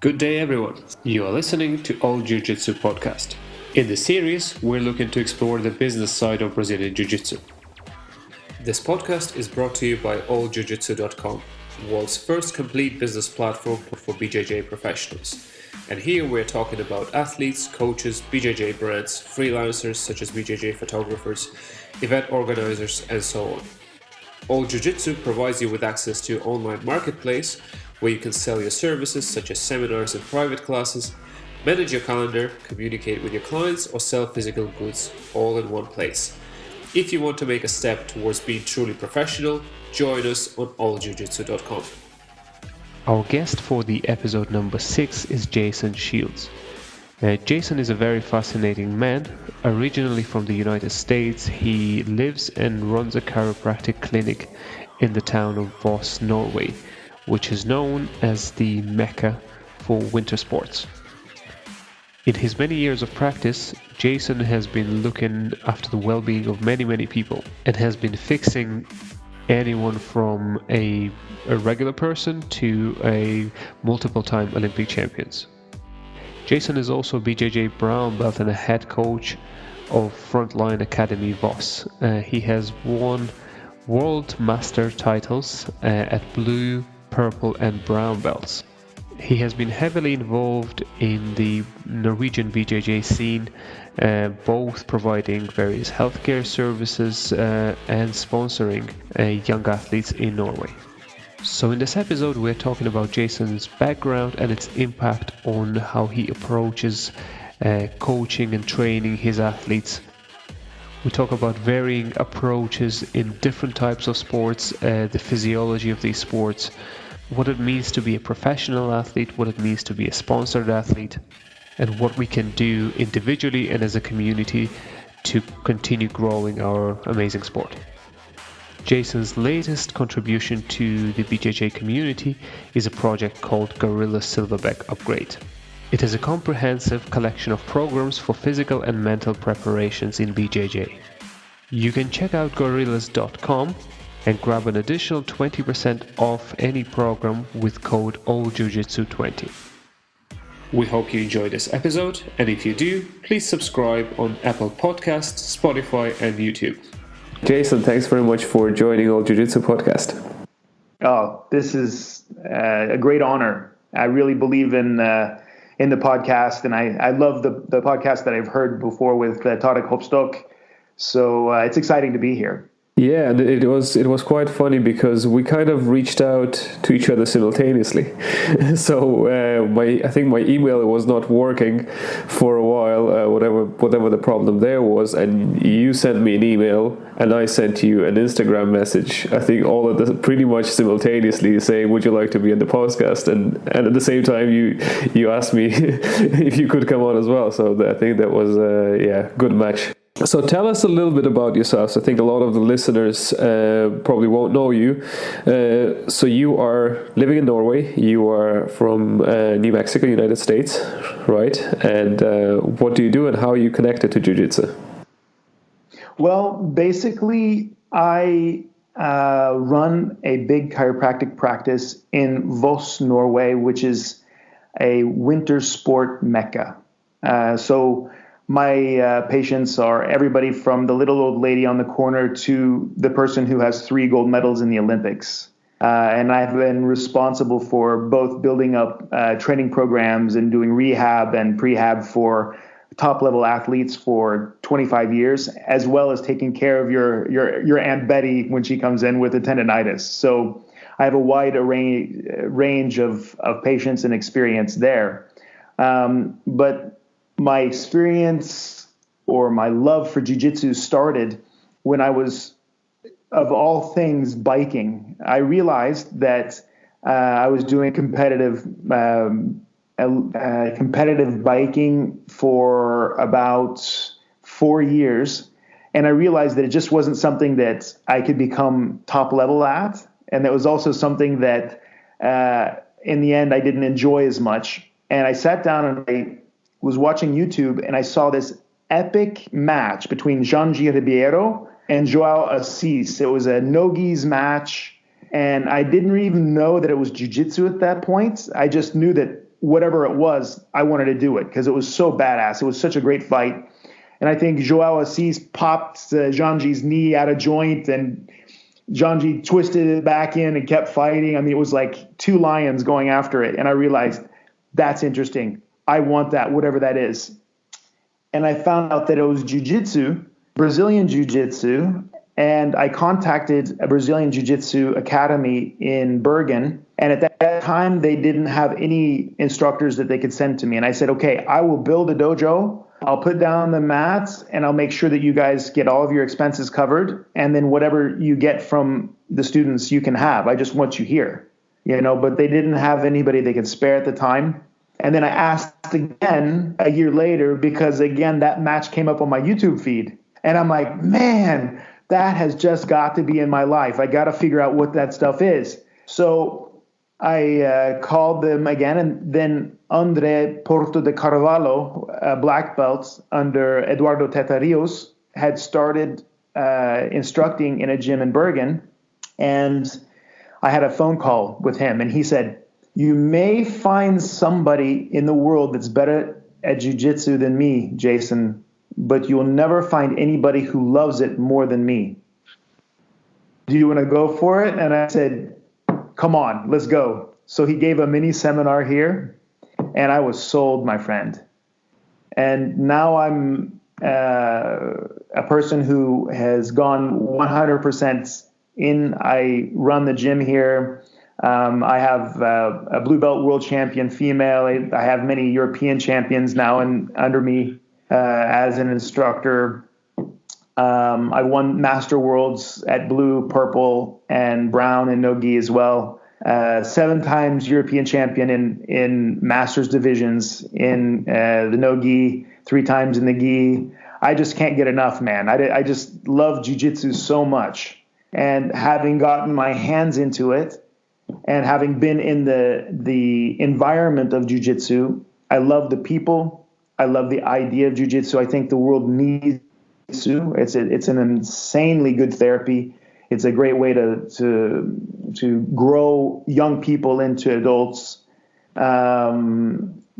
Good day, everyone. You are listening to All Jiu-Jitsu podcast. In this series, we're looking to explore the business side of Brazilian Jiu-Jitsu. This podcast is brought to you by alljiujitsu.com, the world's first complete business platform for BJJ professionals. And here we're talking about athletes, coaches, BJJ brands, freelancers such as BJJ photographers, event organizers, and so on. All Jiu-Jitsu provides you with access to an online marketplace where you can sell your services such as seminars and private classes, manage your calendar, communicate with your clients, or sell physical goods all in one place. If you want to make a step towards being truly professional, join us on alljiujitsu.com. Our guest for the episode number 6 is Jason Shields. Jason is a very fascinating man. Originally from the United States, he lives and runs a chiropractic clinic in the town of Voss, Norway, which is known as the Mecca for winter sports. In his many years of practice, Jason has been looking after the well-being of many people and has been fixing anyone from a regular person to a multiple-time Olympic champions. Jason is also a BJJ brown belt and a head coach of Frontline Academy Voss. He has won World Master titles at blue, purple and brown belts. He has been heavily involved in the Norwegian BJJ scene, both providing various healthcare services and sponsoring young athletes in Norway. So in this episode we're talking about Jason's background and its impact on how he approaches coaching and training his athletes. We talk about varying approaches in different types of sports, the physiology of these sports, what it means to be a professional athlete, what it means to be a sponsored athlete, and what we can do individually and as a community to continue growing our amazing sport. Jason's latest contribution to the BJJ community is a project called Go-rillaz Silverback Upgrade. It is a comprehensive collection of programs for physical and mental preparations in BJJ. You can check out go-rillaz.com and grab an additional 20% off any program with code ALLJujitsu20. We hope you enjoyed this episode, and if you do, please subscribe on Apple Podcasts, Spotify and YouTube. Jason, thanks very much for joining All Jiu-Jitsu podcast. Oh, this is a great honor. I really believe in the podcast, and I love the podcast that I've heard before with Tarek Hopstock. So it's exciting to be here. Yeah, and it was quite funny because we kind of reached out to each other simultaneously. So I think my email was not working for a while, whatever the problem there was, and you sent me an email and I sent you an Instagram message. I think all of this pretty much simultaneously saying, "Would you like to be on the podcast?" And at the same time you asked me if you could come on as well. So I think that was a good match. So tell us a little bit about yourselves. I think a lot of the listeners probably won't know you. So you are living in Norway. You are from New Mexico, United States, right? And what do you do and how are you connected to Jiu-Jitsu? Well, basically, I run a big chiropractic practice in Voss, Norway, which is a winter sport Mecca. So my patients are everybody from the little old lady on the corner to the person who has 3 gold medals in the Olympics. And I've been responsible for both building up training programs and doing rehab and prehab for top-level athletes for 25 years, as well as taking care of your Aunt Betty when she comes in with a tendonitis. So I have a wide range of patients and experience there. But my experience or my love for jiu-jitsu started when I was, of all things, biking. I realized that I was doing competitive biking for about 4 years, and I realized that it just wasn't something that I could become top level at, and that was also something that in the end I didn't enjoy as much. And I sat down and I was watching YouTube, and I saw this epic match between Jean-Gilles Ribeiro and Joao Assis. It was a no-gis match, and I didn't even know that it was jiu-jitsu at that point. I just knew that whatever it was, I wanted to do it because it was so badass. It was such a great fight. And I think Joao Assis popped Janji's knee out of joint, and Janji twisted it back in and kept fighting. I mean, it was like two lions going after it. And I realized, that's interesting. I want that, whatever that is. And I found out that it was jiu-jitsu, Brazilian jiu-jitsu. And I contacted a Brazilian jiu-jitsu academy in Bergen. And at that time, they didn't have any instructors that they could send to me. And I said, okay, I will build a dojo. I'll put down the mats, and I'll make sure that you guys get all of your expenses covered. And then whatever you get from the students, you can have. I just want you here, but they didn't have anybody they could spare at the time. And then I asked again a year later, because again, that match came up on my YouTube feed. And I'm like, man, that has just got to be in my life. I got to figure out what that stuff is. So I called them again, and then Andre Porto de Carvalho, black belt under Eduardo Tetarios, had started instructing in a gym in Bergen. And I had a phone call with him, and he said, you may find somebody in the world that's better at jiu-jitsu than me, Jason, but you'll never find anybody who loves it more than me. Do you want to go for it? And I said, come on, let's go. So he gave a mini seminar here, and I was sold, my friend. And now I'm a person who has gone 100% in. I run the gym here. I have a blue belt world champion female. I have many European champions now under me as an instructor. I won Master Worlds at blue, purple, and brown and no-gi as well. 7 times European champion in Masters divisions in the no-gi, 3 times in the gi. I just can't get enough, man. I just love jiu-jitsu so much. And having gotten my hands into it, and having been in the environment of jiu-jitsu, I love the people. I love the idea of jiu-jitsu. I think the world needs jiu-jitsu. It's an insanely good therapy. It's a great way to grow young people into adults.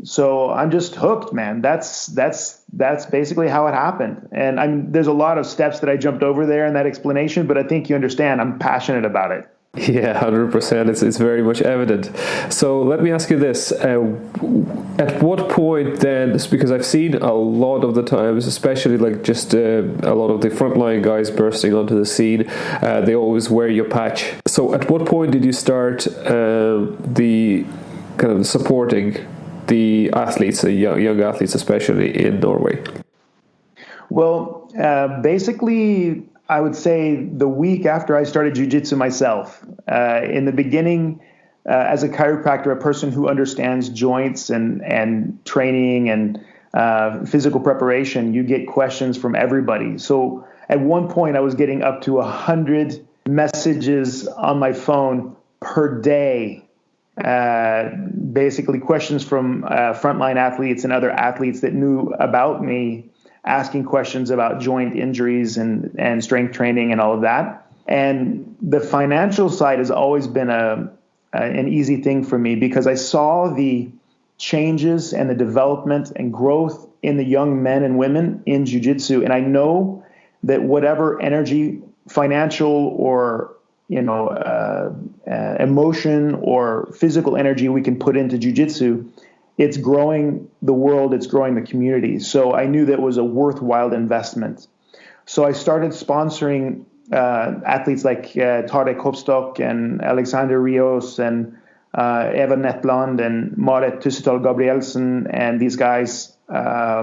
So I'm just hooked, man. That's basically how it happened. And there's a lot of steps that I jumped over there in that explanation, but I think you understand. I'm passionate about it. Yeah, 100%. It's very much evident. So let me ask you this. At what point then, because I've seen a lot of the times, especially like just a lot of the frontline guys bursting onto the scene, they always wear your patch. So at what point did you start the kind of supporting the athletes, the young athletes, especially in Norway? Well, basically, I would say the week after I started jiu-jitsu myself. In the beginning, as a chiropractor, a person who understands joints and training and physical preparation, you get questions from everybody. So at one point, I was getting up to 100 messages on my phone per day. Basically questions from frontline athletes and other athletes that knew about me, asking questions about joint injuries and strength training and all of that. And the financial side has always been an easy thing for me because I saw the changes and the development and growth in the young men and women in jiu-jitsu. And I know that whatever energy, financial or emotion or physical energy we can put into jiu-jitsu, it's growing the world, it's growing the community. So I knew that was a worthwhile investment. So I started sponsoring athletes like Tarek Hopstock and Alexander Rios and Eva Netland and Marit Tussetal Gabrielsen and these guys. I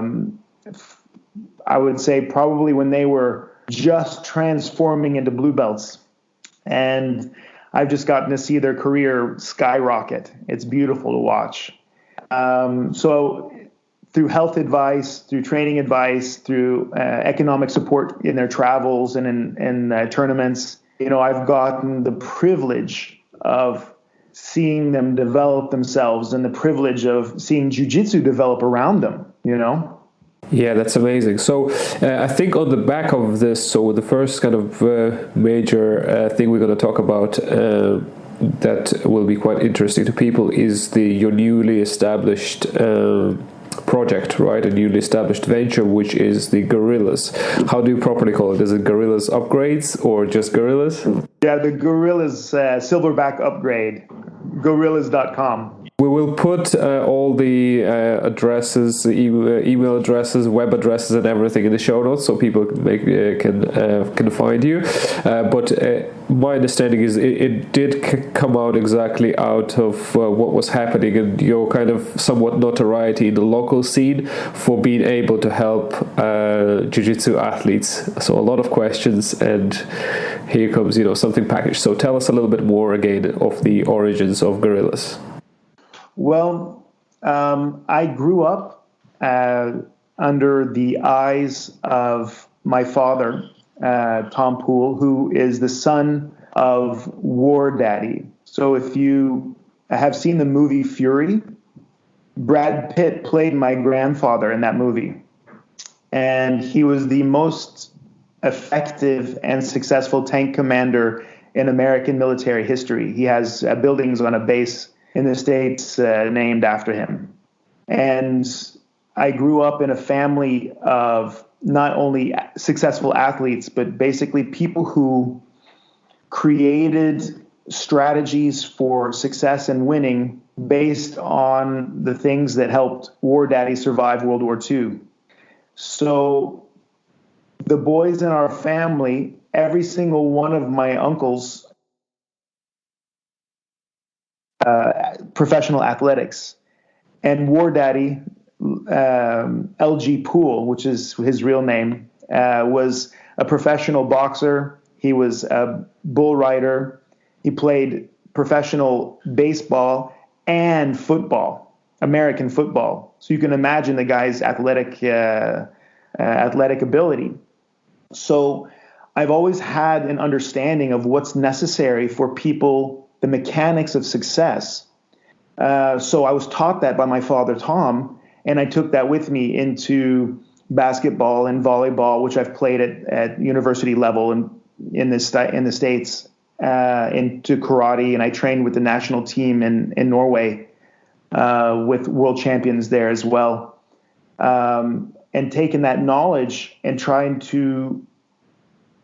would say probably when they were just transforming into blue belts. And I've just gotten to see their career skyrocket. It's beautiful to watch. So through health advice, through training advice, through economic support in their travels and in tournaments, I've gotten the privilege of seeing them develop themselves and the privilege of seeing jiu-jitsu develop around them, Yeah, that's amazing. So I think on the back of this, so the first kind of major thing we're going to talk about that will be quite interesting to people is your newly established project, right? A newly established venture, which is the Go-rillaz. How do you properly call it? Is it Go-rillaz Upgrades or just Go-rillaz? Yeah, the Go-rillaz Silverback Upgrade, Go-rillaz.com. We will put all the addresses, email addresses, web addresses, and everything in the show notes, so people can find you. But my understanding is it did come out exactly out of what was happening and your kind of somewhat notoriety in the local scene for being able to help jiu-jitsu athletes. So a lot of questions, and here comes something packaged. So tell us a little bit more again of the origins of Go-rillaz. Well, I grew up under the eyes of my father, Tom Poole, who is the son of War Daddy. So if you have seen the movie Fury, Brad Pitt played my grandfather in that movie. And he was the most effective and successful tank commander in American military history. He has buildings on a base in the States named after him. And I grew up in a family of not only successful athletes, but basically people who created strategies for success and winning based on the things that helped War Daddy survive World War II. So the boys in our family, every single one of my uncles, professional athletics, and War Daddy, LG Poole, which is his real name, was a professional boxer. He was a bull rider. He played professional baseball and football, American football. So you can imagine the guy's athletic ability. So I've always had an understanding of what's necessary for people, the mechanics of success. So I was taught that by my father, Tom, and I took that with me into basketball and volleyball, which I've played at university level in the States, into karate, and I trained with the national team in Norway with world champions there as well, and taken that knowledge and trying to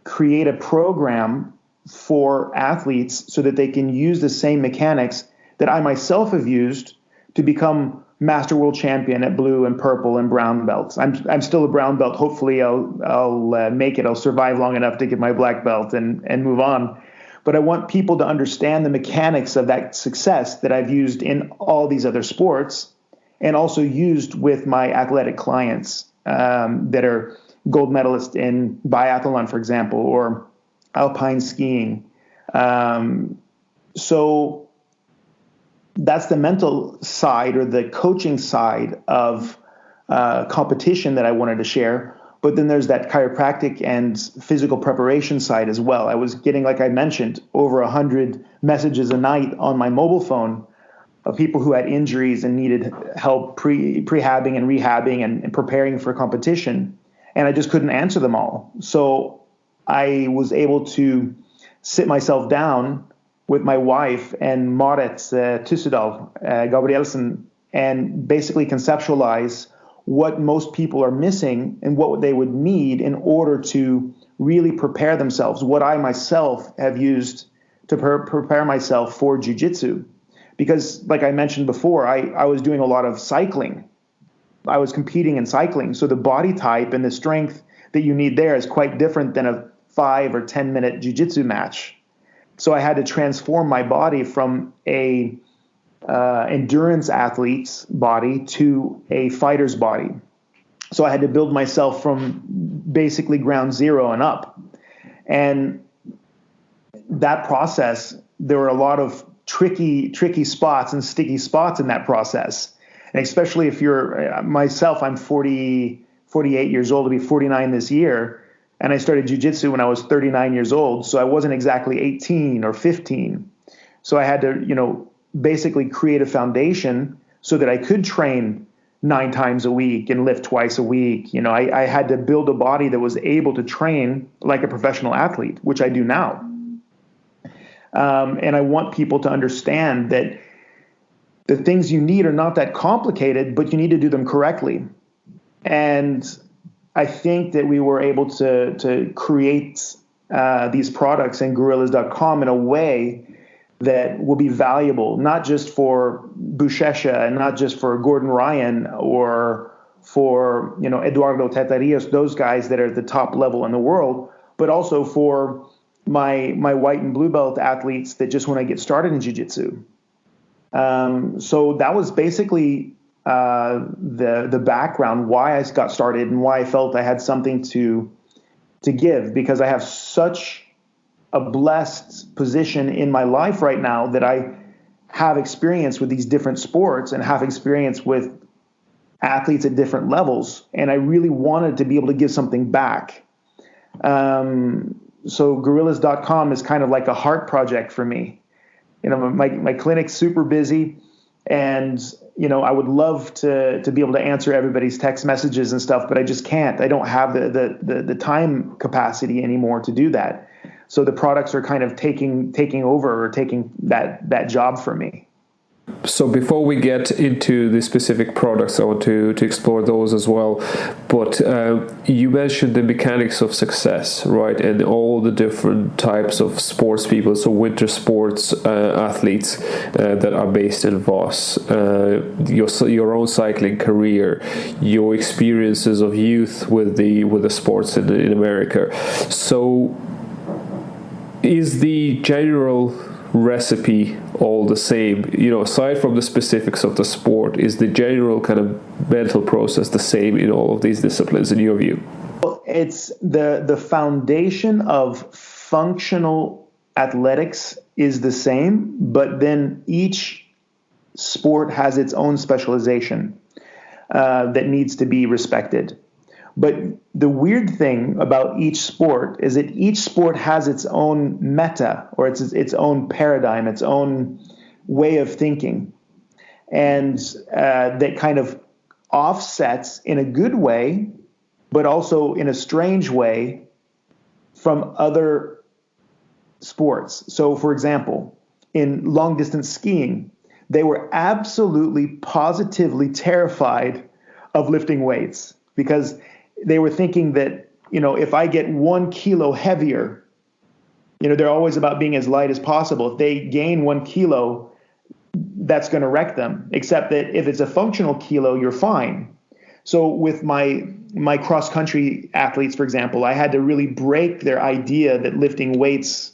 create a program for athletes so that they can use the same mechanics that I myself have used to become master world champion at blue and purple and brown belts. I'm still a brown belt. Hopefully I'll make it. I'll survive long enough to get my black belt and move on. But I want people to understand the mechanics of that success that I've used in all these other sports and also used with my athletic clients that are gold medalists in biathlon, for example, or alpine skiing. So that's the mental side or the coaching side of competition that I wanted to share. But then there's that chiropractic and physical preparation side as well. I was getting, like I mentioned, over 100 messages a night on my mobile phone of people who had injuries and needed help prehabbing and rehabbing and preparing for competition. And I just couldn't answer them all. So I was able to sit myself down with my wife and Marit Tussedal Gabrielsen and basically conceptualize what most people are missing and what they would need in order to really prepare themselves, what I myself have used to prepare myself for jiu-jitsu. Because like I mentioned before, I was doing a lot of cycling. I was competing in cycling. So the body type and the strength that you need there is quite different than a 5 or 10 minute jiu-jitsu match. So I had to transform my body from a endurance athlete's body to a fighter's body. So I had to build myself from basically ground zero and up. And that process, there were a lot of tricky spots and sticky spots in that process. And especially if you're myself, I'm 48 years old, to be 49 this year. And I started jiu-jitsu when I was 39 years old. So I wasn't exactly 18 or 15. So I had to, basically create a foundation so that I could train 9 times a week and lift twice a week. I had to build a body that was able to train like a professional athlete, which I do now. And I want people to understand that the things you need are not that complicated, but you need to do them correctly. And I think that we were able to create these products in Go-rillaz.com in a way that will be valuable, not just for Buchecha and not just for Gordon Ryan or for Eduardo Tetarios, those guys that are at the top level in the world, but also for my white and blue belt athletes that just want to get started in jiu-jitsu. So that was basically the background why I got started and why I felt I had something to give, because I have such a blessed position in my life right now that I have experience with these different sports and have experience with athletes at different levels. And I really wanted to be able to give something back. So Go-rillaz.com is kind of like a heart project for me. My clinic's super busy, and I would love to be able to answer everybody's text messages and stuff, but I just can't. I don't have the time capacity anymore to do that. So the products are kind of taking over or taking that job for me. So before we get into the specific products, I want to explore those as well. But you mentioned the mechanics of success, right? And all the different types of sports people, so winter sports athletes that are based in Voss, your own cycling career, your experiences of youth with the sports in America. So is the general recipe all the same? Aside from the specifics of the sport, is the general kind of mental process the same in all of these disciplines in your view? Well, it's the foundation of functional athletics is the same, but then each sport has its own specialization that needs to be respected. But the weird thing about each sport is that each sport has its own meta, or its own paradigm, its own way of thinking. And that kind of offsets in a good way, but also in a strange way from other sports. So, for example, in long distance skiing, they were absolutely positively terrified of lifting weights, because they were thinking that, if I get 1 kilo heavier, they're always about being as light as possible. If they gain 1 kilo, that's going to wreck them, except that if it's a functional kilo, you're fine. So with my cross-country athletes, for example, I had to really break their idea that lifting weights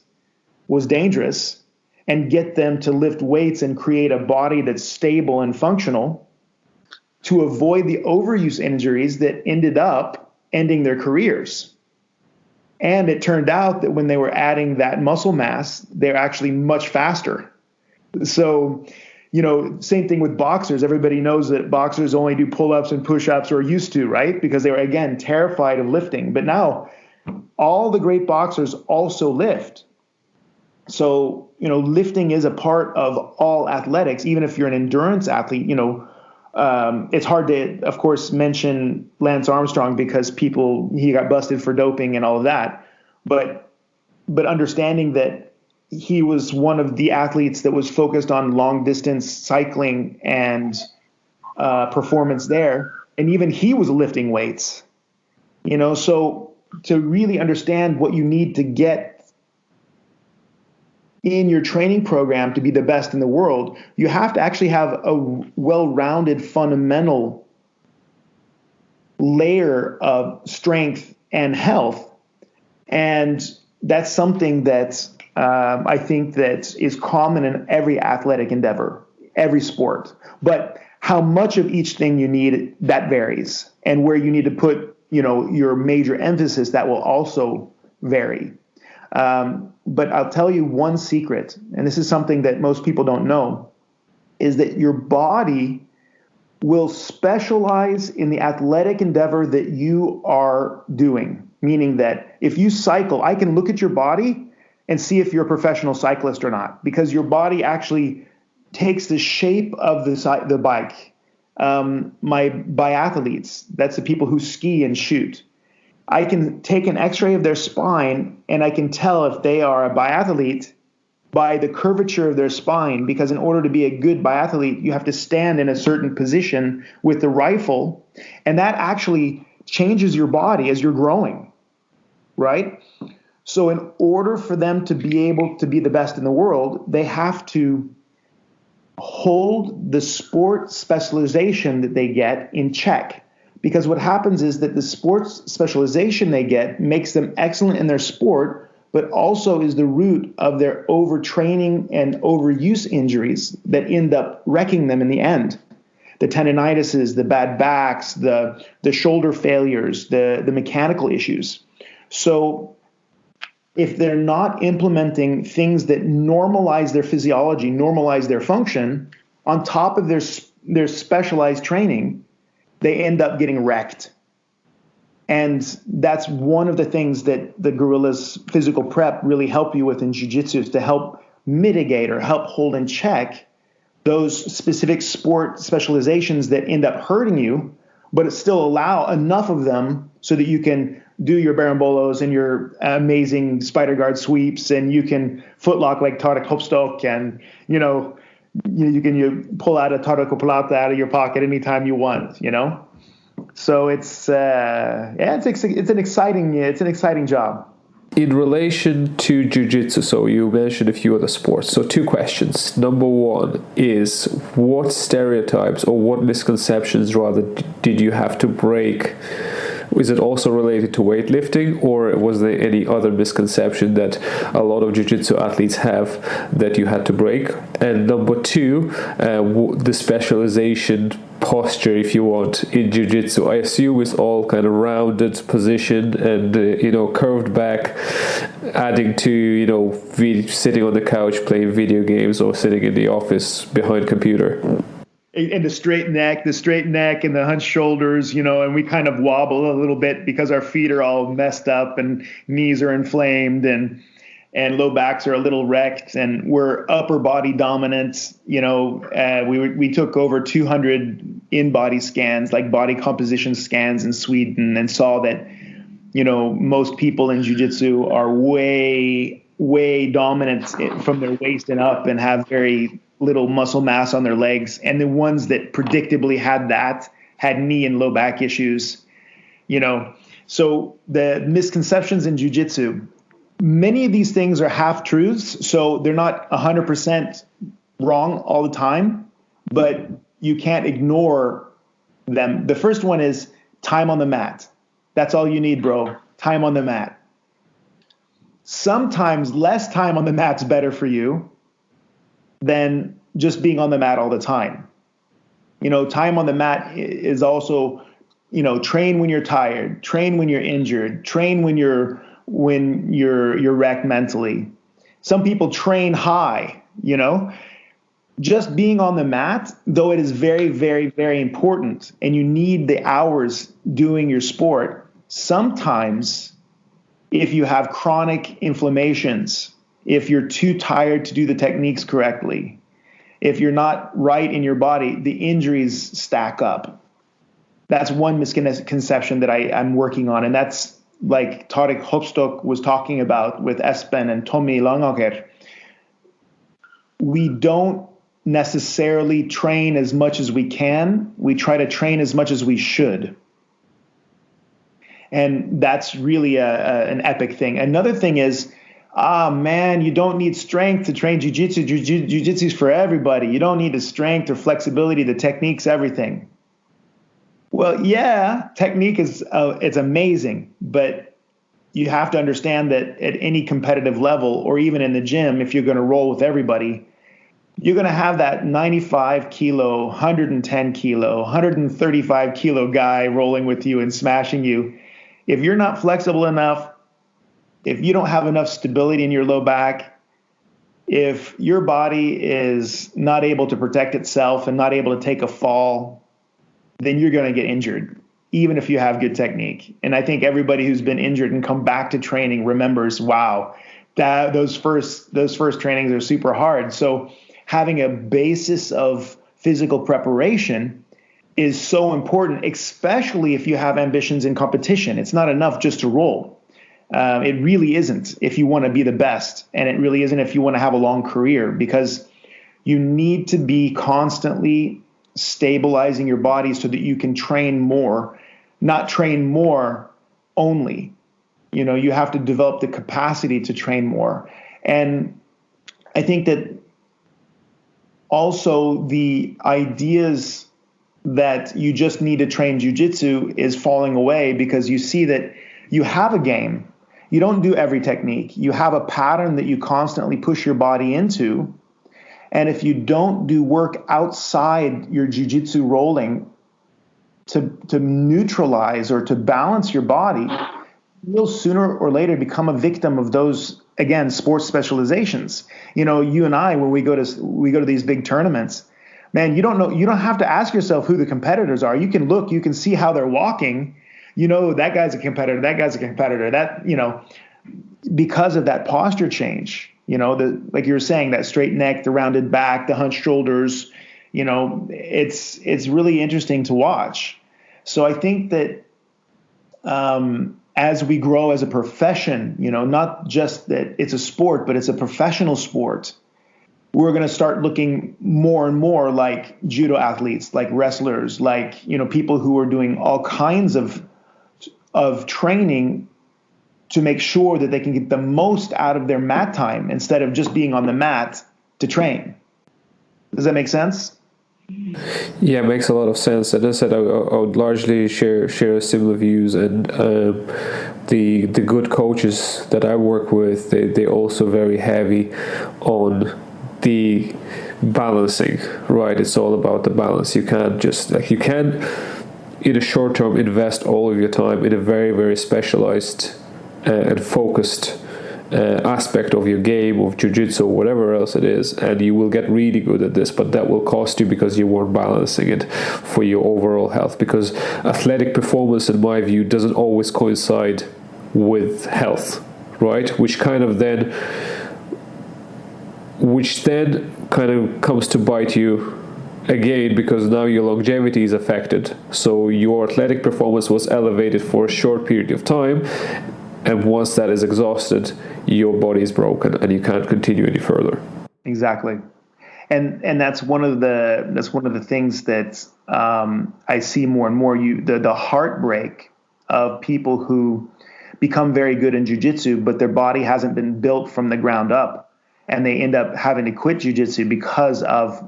was dangerous and get them to lift weights and create a body that's stable and functional, to avoid the overuse injuries that ended up ending their careers. And it turned out that when they were adding that muscle mass, they're actually much faster. So, same thing with boxers. Everybody knows that boxers only do pull-ups and push-ups, or used to, right? Because they were, again, terrified of lifting. But now all the great boxers also lift. So, lifting is a part of all athletics. Even if you're an endurance athlete, it's hard to, of course, mention Lance Armstrong because he got busted for doping and all of that. But understanding that he was one of the athletes that was focused on long distance cycling and performance there. And even he was lifting weights, so to really understand what you need to get in your training program to be the best in the world, you have to actually have a well-rounded fundamental layer of strength and health. And that's something that I think that is common in every athletic endeavor, every sport. But how much of each thing you need, that varies. And where you need to put, your major emphasis, that will also vary. But I'll tell you one secret, and this is something that most people don't know, is that your body will specialize in the athletic endeavor that you are doing. Meaning that if you cycle, I can look at your body and see if you're a professional cyclist or not, because your body actually takes the shape of the bike. My biathletes, that's the people who ski and shoot. I can take an x-ray of their spine and I can tell if they are a biathlete by the curvature of their spine, because in order to be a good biathlete, you have to stand in a certain position with the rifle, and that actually changes your body as you're growing, right? So in order for them to be able to be the best in the world, they have to hold the sport specialization that they get in check. Because what happens is that the sports specialization they get makes them excellent in their sport, but also is the root of their overtraining and overuse injuries that end up wrecking them in the end. The tendinitises, the bad backs, the shoulder failures, the mechanical issues. So if they're not implementing things that normalize their physiology, normalize their function, on top of their specialized training, they end up getting wrecked. And that's one of the things that the Go-rillaz physical prep really help you with in jiu-jitsu, is to help mitigate or help hold in check those specific sport specializations that end up hurting you, but it still allow enough of them so that you can do your barambolos and your amazing spider guard sweeps, and you can footlock like Tarek Hopstock, and you can pull out a Tarek Plata out of your pocket anytime you want, So it's an exciting job. In relation to jiu-jitsu, so you mentioned a few other sports. So 2 questions. Number 1 is, what stereotypes or what misconceptions rather did you have to break? Is it also related to weightlifting, or was there any other misconception that a lot of jiu-jitsu athletes have that you had to break? And number 2, the specialization posture, if you want, in jiu-jitsu. I assume it's all kind of rounded position and curved back, adding to sitting on the couch playing video games or sitting in the office behind computer. And the straight neck and the hunched shoulders, and we kind of wobble a little bit because our feet are all messed up and knees are inflamed and low backs are a little wrecked, and we're upper body dominant. We took over 200 in-body scans, like body composition scans in Sweden, and saw that, most people in jiu-jitsu are way, way dominant from their waist and up and have very little muscle mass on their legs. And the ones that predictably had knee and low back issues, So the misconceptions in jiu-jitsu, many of these things are half-truths, so they're not 100% wrong all the time, but you can't ignore them. The first one is time on the mat. That's all you need, bro. Time on the mat. Sometimes less time on the mat's better for you than just being on the mat all the time. Time on the mat is also, train when you're tired, train when you're injured, train when you're wrecked mentally. Some people train high, Just being on the mat, though it is very, very, very important, and you need the hours doing your sport, sometimes if you have chronic inflammations, if you're too tired to do the techniques correctly, if you're not right in your body, the injuries stack up. That's one misconception that I'm working on, and that's like Tarek Hopstock was talking about with Espen and Tommy Langaker. We don't necessarily train as much as we can. We try to train as much as we should. And that's really an epic thing. Another thing is, you don't need strength to train jiu-jitsu. Jiu-jitsu is for everybody. You don't need the strength or flexibility. The technique's everything. Well, yeah, technique is it's amazing, but you have to understand that at any competitive level, or even in the gym, if you're going to roll with everybody, you're going to have that 95 kilo, 110 kilo, 135 kilo guy rolling with you and smashing you. If you're not flexible enough, if you don't have enough stability in your low back, if your body is not able to protect itself and not able to take a fall, then you're going to get injured, even if you have good technique. And I think everybody who's been injured and come back to training remembers, wow, that those first trainings are super hard. So having a basis of physical preparation is so important, especially if you have ambitions in competition. It's not enough just to roll. It really isn't if you want to be the best, and it really isn't if you want to have a long career, because you need to be constantly stabilizing your body so that you can train more, not train more only. You have to develop the capacity to train more. And I think that also the ideas that you just need to train jiu-jitsu is falling away, because you see that you have a game. You don't do every technique. You have a pattern that you constantly push your body into. And if you don't do work outside your jiu-jitsu rolling to neutralize or to balance your body, you'll sooner or later become a victim of those, again, sports specializations. You and I, when we go to these big tournaments, man, you don't have to ask yourself who the competitors are. You can look, you can see how they're walking. That guy's a competitor, that guy's a competitor. That, because of that posture change, like you were saying, that straight neck, the rounded back, the hunched shoulders, it's really interesting to watch. So I think that as we grow as a profession, not just that it's a sport, but it's a professional sport, we're going to start looking more and more like judo athletes, like wrestlers, like, people who are doing all kinds of training to make sure that they can get the most out of their mat time instead of just being on the mat to train. Does that make sense? Yeah, it makes a lot of sense. As I said, I would largely share similar views, and the good coaches that I work with, they also very heavy on the balancing, right? It's all about the balance. You can't just in a short term invest all of your time in a very, very specialized and focused aspect of your game, of jiu-jitsu or whatever else it is, and you will get really good at this, but that will cost you because you weren't balancing it for your overall health, because athletic performance, in my view, doesn't always coincide with health, right? Which then kind of comes to bite you again, because now your longevity is affected. So your athletic performance was elevated for a short period of time, and once that is exhausted, your body is broken and you can't continue any further. Exactly. And that's one of the things that I see more and more. The heartbreak of people who become very good in jiu-jitsu, but their body hasn't been built from the ground up, and they end up having to quit jiu-jitsu because of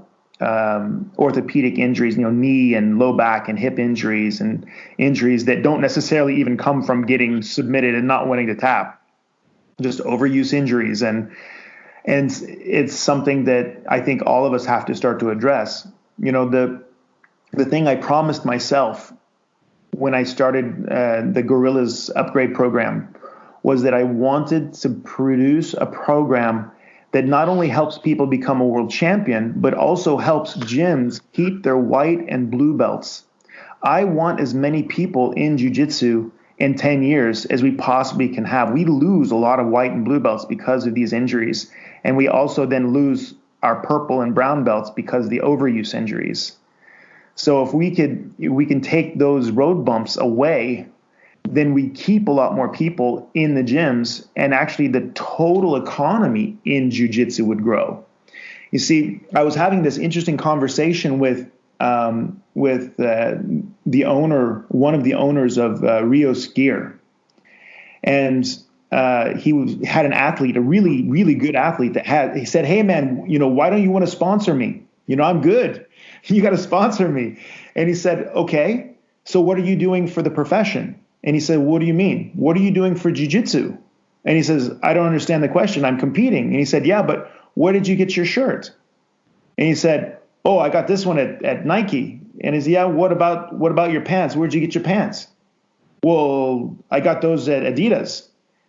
orthopedic injuries, knee and low back and hip injuries, and injuries that don't necessarily even come from getting submitted and not wanting to tap, just overuse injuries. And it's something that I think all of us have to start to address. The thing I promised myself when I started the Go-rillaz upgrade program was that I wanted to produce a program that not only helps people become a world champion, but also helps gyms keep their white and blue belts. I want as many people in jiu-jitsu in 10 years as we possibly can have. We lose a lot of white and blue belts because of these injuries. And we also then lose our purple and brown belts because of the overuse injuries. So if we can take those road bumps away, then we keep a lot more people in the gyms, and actually the total economy in jiu-jitsu would grow. You see, I was having this interesting conversation with the owner, one of the owners of Rios Gear, and he had an athlete, a really, really good athlete he said, "Hey man, why don't you want to sponsor me? I'm good. You got to sponsor me." And he said, "Okay, so what are you doing for the profession?" And he said, "What do you mean? What are you doing for jiu-jitsu?" And he says, "I don't understand the question. I'm competing." And he said, "Yeah, but where did you get your shirt?" And he said, "Oh, I got this one at Nike." And he said, "Yeah, what about your pants? Where'd you get your pants?" "Well, I got those at Adidas."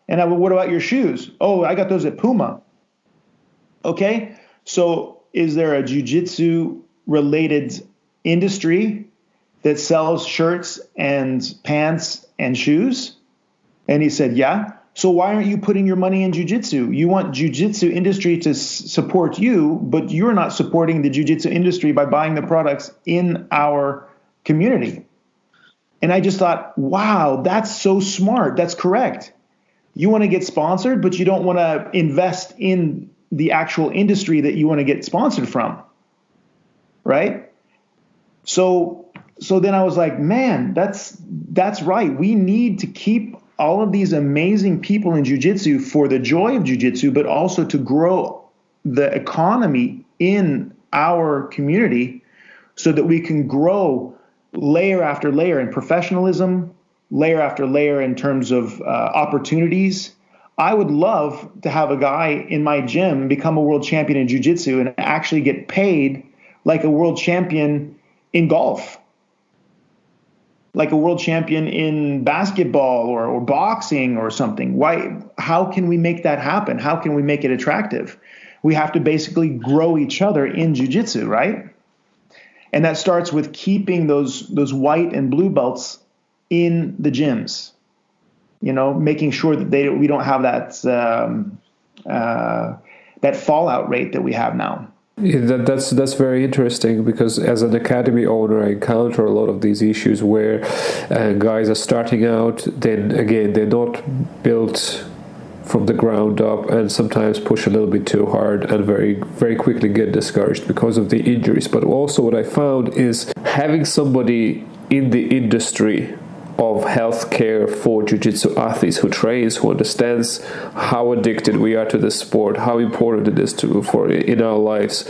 And I, "Well, what about your shoes?" "Oh, I got those at Puma." Okay, so is there a jiu-jitsu related industry that sells shirts and pants and shoes? And he said, "Yeah." "So why aren't you putting your money in jiu-jitsu? You want jiu-jitsu industry to support you, but you're not supporting the jiu-jitsu industry by buying the products in our community." And I just thought, wow, that's so smart. That's correct. You want to get sponsored, but you don't want to invest in the actual industry that you want to get sponsored from, right? So then I was like, man, that's right. We need to keep all of these amazing people in jiu-jitsu for the joy of jiu-jitsu, but also to grow the economy in our community so that we can grow layer after layer in professionalism, layer after layer in terms of opportunities. I would love to have a guy in my gym become a world champion in jiu-jitsu and actually get paid like a world champion in golf, like a world champion in basketball or boxing or something. Why? How can we make that happen? How can we make it attractive? We have to basically grow each other in jiu-jitsu, right? And that starts with keeping those white and blue belts in the gyms. Making sure that we don't have that fallout rate that we have now. Yeah, that's very interesting, because as an academy owner, I encounter a lot of these issues where guys are starting out. Then again, they're not built from the ground up, and sometimes push a little bit too hard and very, very quickly get discouraged because of the injuries. But also what I found is having somebody in the industry of healthcare for jiu-jitsu athletes who trains, who understands how addicted we are to this sport, how important it is in our lives.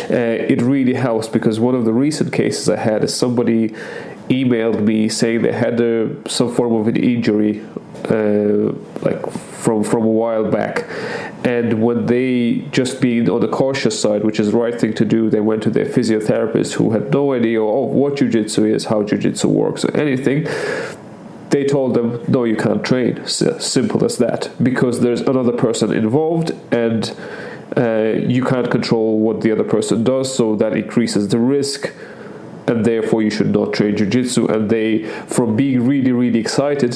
It really helps, because one of the recent cases I had is somebody emailed me saying they had some form of an injury like from a while back, and when they, just being on the cautious side, which is the right thing to do, they went to their physiotherapist who had no idea what jiu-jitsu is, how jiu-jitsu works, or anything. They told them, no, you can't train. Simple as that, because there's another person involved, and you can't control what the other person does, so that increases the risk, and therefore you should not train jiu-jitsu. And they, from being really, really excited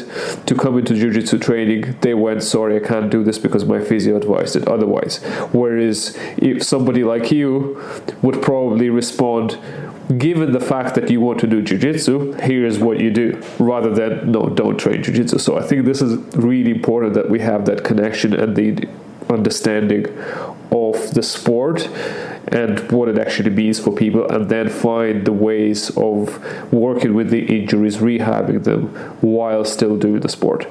to come into jiu-jitsu training, they went, sorry, I can't do this because my physio advised it otherwise. Whereas if somebody like you would probably respond, given the fact that you want to do jiu-jitsu, here's what you do, rather than, no, don't train jiu-jitsu. So I think this is really important that we have that connection and the understanding of the sport and what it actually means for people, and then find the ways of working with the injuries, rehabbing them while still doing the sport.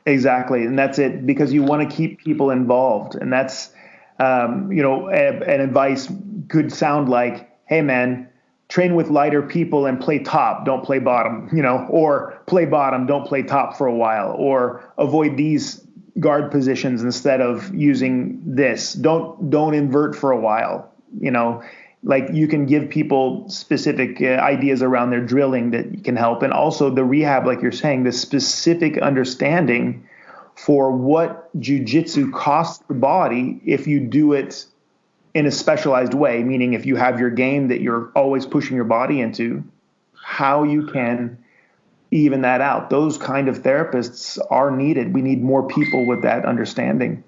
Exactly, and that's it, because you want to keep people involved, and that's an advice could sound like, hey man, train with lighter people and play top, don't play bottom, or play bottom, don't play top for a while, or avoid these guard positions instead of using this. Don't invert for a while. Like you can give people specific ideas around their drilling that can help. And also the rehab, like you're saying, the specific understanding for what jiu-jitsu costs the body if you do it in a specialized way, meaning if you have your game that you're always pushing your body into, how you can even that out. Those kind of therapists are needed. We need more people with that understanding.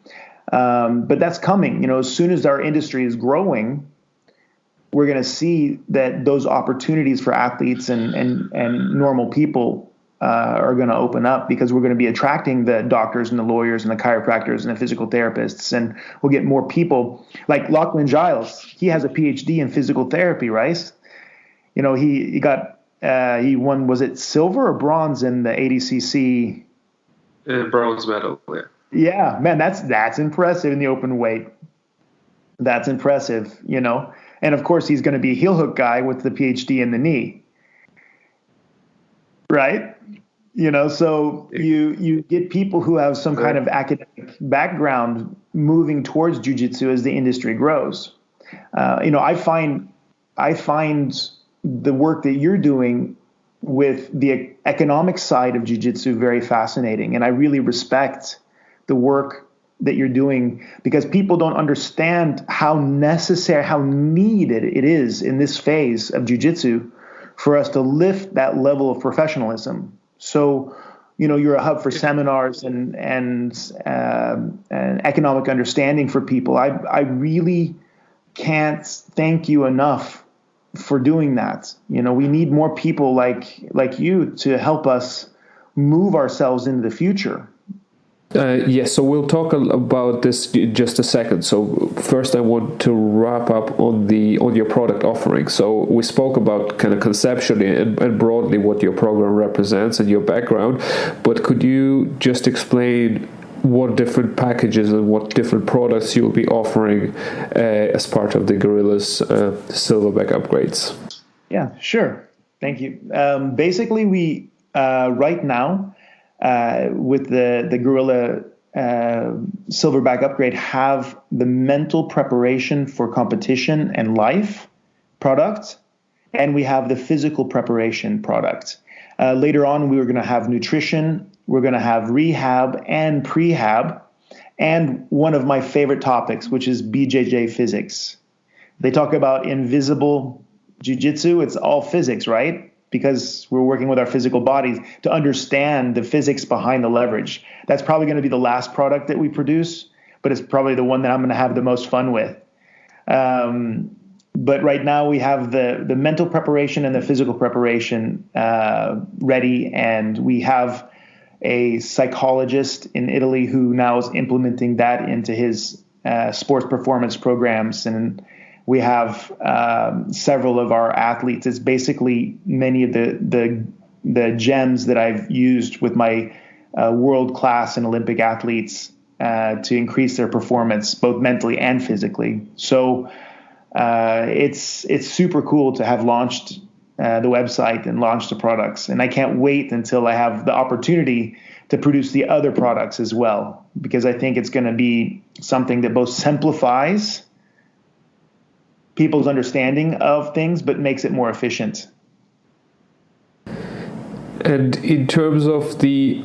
But that's coming. As soon as our industry is growing, we're going to see that those opportunities for athletes and normal people are going to open up, because we're going to be attracting the doctors and the lawyers and the chiropractors and the physical therapists, and we'll get more people. Like Lachlan Giles, he has a PhD in physical therapy, right? He won, was it silver or bronze in the ADCC? Bronze medal, yeah. Yeah, man, that's impressive in the open weight. That's impressive, And of course, he's going to be a heel hook guy with the PhD in the knee, right? So you get people who have some kind of academic background moving towards jiu-jitsu as the industry grows. I find the work that you're doing with the economic side of jiu-jitsu very fascinating, and I really respect the work that you're doing, because people don't understand how necessary, how needed it is in this phase of jiu-jitsu for us to lift that level of professionalism. So, you're a hub for seminars and economic understanding for people. I really can't thank you enough for doing that. We need more people like you to help us move ourselves into the future. Yes, so we'll talk about this in just a second. So first, I want to wrap up on your product offering. So we spoke about kind of conceptually and broadly what your program represents and your background, but could you just explain what different packages and what different products you'll be offering as part of the Go-rillaz Silverback upgrades? Yeah, sure. Thank you. Basically, we right now, with the Go-rillaz Silverback upgrade, have the mental preparation for competition and life product, and we have the physical preparation product. Later on, we were going to have nutrition, we're going to have rehab and prehab, and one of my favorite topics, which is BJJ physics. They talk about invisible jiu-jitsu. It's all physics, right? Because we're working with our physical bodies to understand the physics behind the leverage. That's probably going to be the last product that we produce, but it's probably the one that I'm going to have the most fun with. But right now we have the mental preparation and the physical preparation ready, and we have a psychologist in Italy who now is implementing that into his sports performance programs, and we have several of our athletes. It's basically many of the gems that I've used with my world-class and Olympic athletes to increase their performance, both mentally and physically. So it's super cool to have launched the website and launched the products. And I can't wait until I have the opportunity to produce the other products as well, because I think it's going to be something that both simplifies people's understanding of things, but makes it more efficient. And in terms of the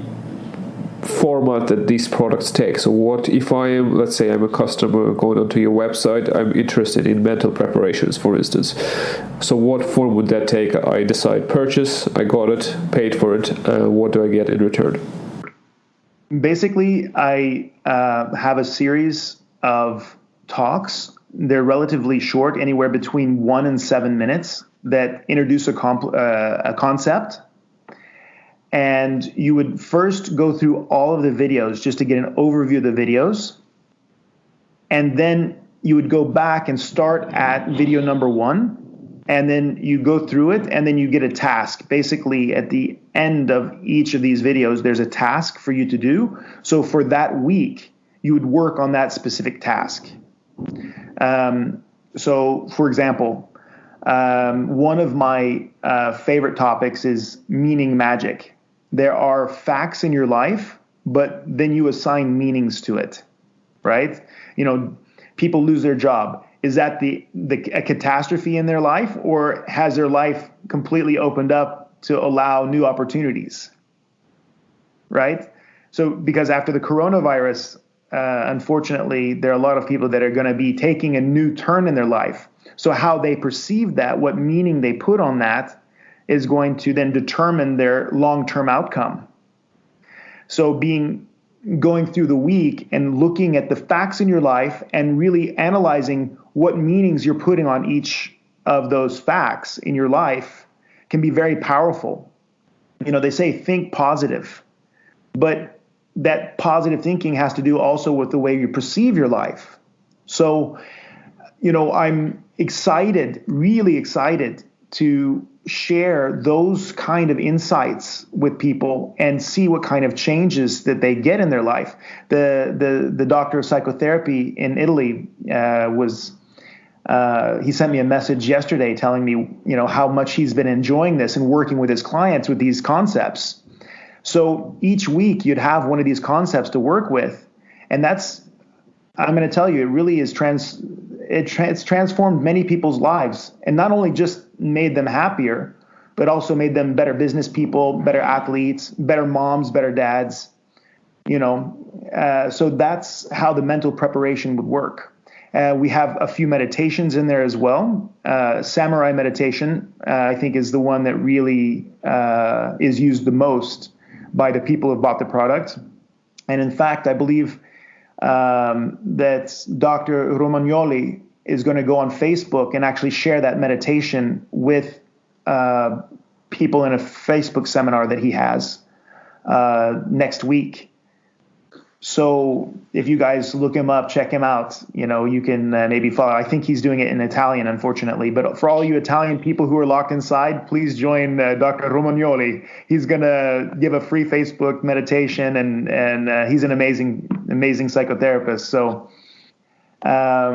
format that these products take, so what if let's say I'm a customer going onto your website, I'm interested in mental preparations, for instance. So what form would that take? I decide purchase, I got it, paid for it. What do I get in return? Basically, I have a series of talks. They're relatively short, anywhere between 1 and 7 minutes, that introduce a concept. And you would first go through all of the videos just to get an overview of the videos. And then you would go back and start at video number 1. And then you go through it, and then you get a task. Basically, at the end of each of these videos, there's a task for you to do. So for that week, you would work on that specific task. So, for example, one of my favorite topics is meaning magic. There are facts in your life, but then you assign meanings to it, right? You know, people lose their job. Is that a catastrophe in their life, or has their life completely opened up to allow new opportunities, right? So, because after the coronavirus, unfortunately, there are a lot of people that are going to be taking a new turn in their life. So how they perceive that, what meaning they put on that, is going to then determine their long-term outcome. So going through the week and looking at the facts in your life and really analyzing what meanings you're putting on each of those facts in your life can be very powerful. You know, they say think positive, but that positive thinking has to do also with the way you perceive your life. So, you know, I'm excited, really excited to share those kind of insights with people and see what kind of changes that they get in their life. The doctor of psychotherapy in Italy he sent me a message yesterday telling me, you know, how much he's been enjoying this and working with his clients with these concepts. So each week you'd have one of these concepts to work with, and I'm going to tell you, it really is it's transformed many people's lives, and not only just made them happier, but also made them better business people, better athletes, better moms, better dads, you know. So that's how the mental preparation would work. We have a few meditations in there as well. Samurai meditation, I think, is the one that really is used the most by the people who have bought the product. And in fact, I believe that Dr. Romagnoli is going to go on Facebook and actually share that meditation with people in a Facebook seminar that he has next week. So if you guys look him up, check him out, you can maybe follow. I think he's doing it in Italian, unfortunately. But for all you Italian people who are locked inside, please join Dr. Romagnoli. He's going to give a free Facebook meditation, and he's an amazing psychotherapist. So I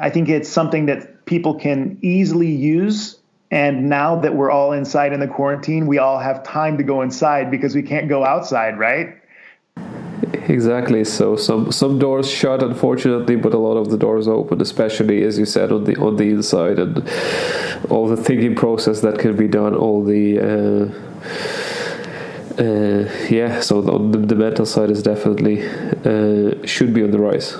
think it's something that people can easily use. And now that we're all inside in the quarantine, we all have time to go inside because we can't go outside, right? Exactly. So some doors shut, unfortunately, but a lot of the doors open, especially as you said on the inside, and all the thinking process that can be done, all the So the mental side is definitely should be on the rise.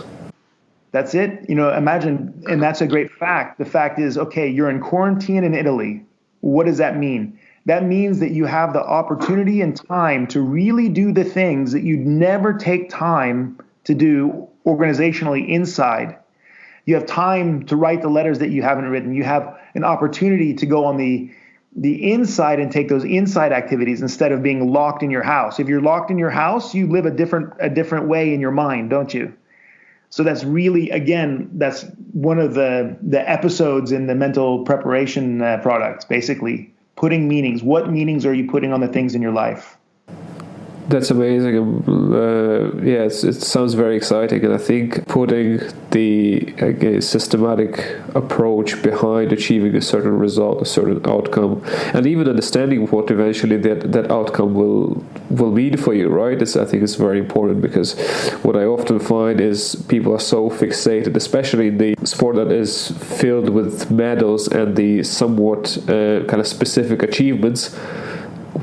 That's it. Imagine, and that's a great fact. The fact is, okay, you're in quarantine in Italy. What does that mean? That means that you have the opportunity and time to really do the things that you'd never take time to do organizationally inside. You have time to write the letters that you haven't written. You have an opportunity to go on the inside and take those inside activities instead of being locked in your house. If you're locked in your house, you live a different way in your mind, don't you? So that's really, again, that's one of the episodes in the mental preparation products, basically. Putting meanings. What meanings are you putting on the things in your life? That's amazing. It sounds very exciting, and I think putting the systematic approach behind achieving a certain result, a certain outcome, and even understanding what eventually that outcome will mean for you, right? I think it's very important, because what I often find is people are so fixated, especially in the sport that is filled with medals and the somewhat kind of specific achievements.